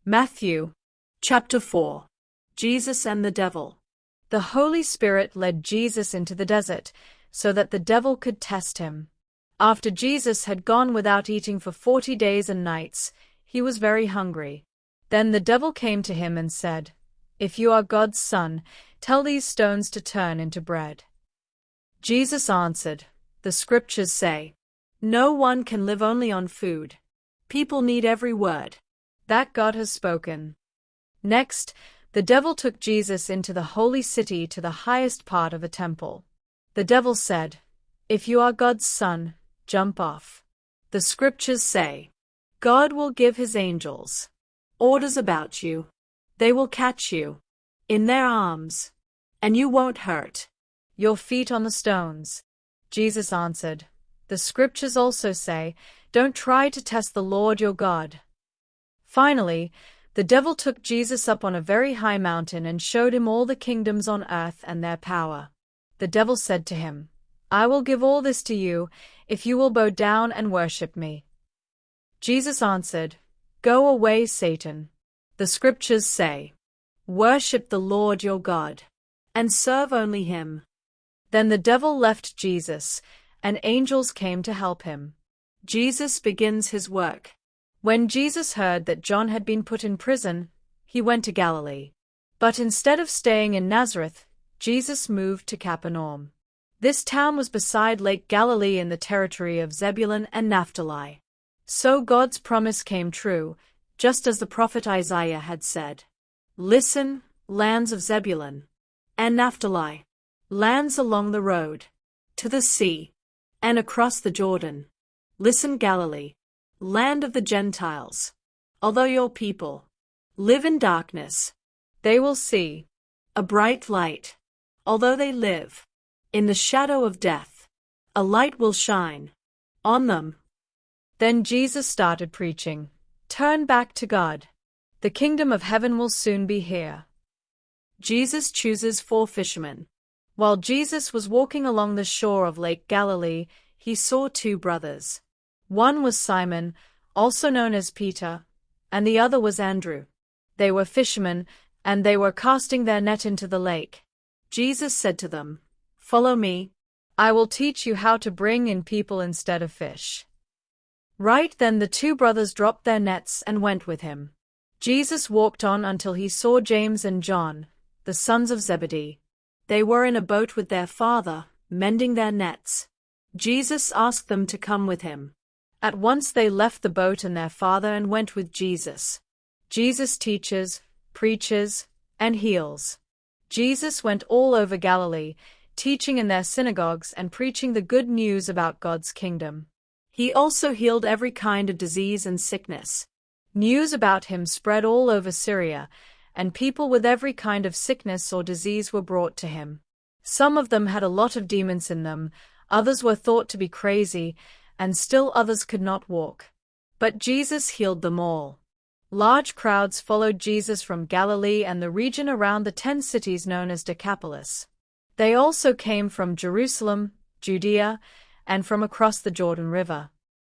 Matthew, chapter 4. Jesus and the Devil. The Holy Spirit led Jesus into the desert, so that the devil could test him. After Jesus had gone without eating for 40 days and nights, he was very hungry. Then the devil came to him and said, "If you are God's son, tell these stones to turn into bread." Jesus answered, "The scriptures say, 'No one can live only on food.' People need every word that God has spoken." Next, the devil took Jesus into the holy city to the highest part of a temple. The devil said, "If you are God's son, jump off. The scriptures say, 'God will give his angels orders about you. They will catch you in their arms, and you won't hurt your feet on the stones.'" Jesus answered, "The scriptures also say, 'Don't try to test the Lord your God.'" Finally, the devil took Jesus up on a very high mountain and showed him all the kingdoms on earth and their power. The devil said to him, "I will give all this to you, if you will bow down and worship me." Jesus answered, "Go away, Satan. The scriptures say, 'Worship the Lord your God, and serve only him.'" Then the devil left Jesus, and angels came to help him. Jesus begins his work. When Jesus heard that John had been put in prison, he went to Galilee. But instead of staying in Nazareth, Jesus moved to Capernaum. This town was beside Lake Galilee in the territory of Zebulun and Naphtali. So God's promise came true, just as the prophet Isaiah had said. "Listen, lands of Zebulun and Naphtali, lands along the road to the sea and across the Jordan. Listen, Galilee, land of the Gentiles. Although your people live in darkness, they will see a bright light. Although they live in the shadow of death, a light will shine on them." Then Jesus started preaching, "Turn back to God. The kingdom of heaven will soon be here." Jesus chooses 4 fishermen. While Jesus was walking along the shore of Lake Galilee, he saw 2 brothers. One was Simon, also known as Peter, and the other was Andrew. They were fishermen, and they were casting their net into the lake. Jesus said to them, "Follow me. I will teach you how to bring in people instead of fish." Right then the 2 brothers dropped their nets and went with him. Jesus walked on until he saw James and John, the sons of Zebedee. They were in a boat with their father, mending their nets. Jesus asked them to come with him. At once they left the boat and their father and went with Jesus. Jesus teaches, preaches, and heals. Jesus went all over Galilee, teaching in their synagogues and preaching the good news about God's kingdom. He also healed every kind of disease and sickness. News about him spread all over Syria, and people with every kind of sickness or disease were brought to him. Some of them had a lot of demons in them, others were thought to be crazy, and still others could not walk. But Jesus healed them all. Large crowds followed Jesus from Galilee and the region around the 10 cities known as Decapolis. They also came from Jerusalem, Judea, and from across the Jordan River.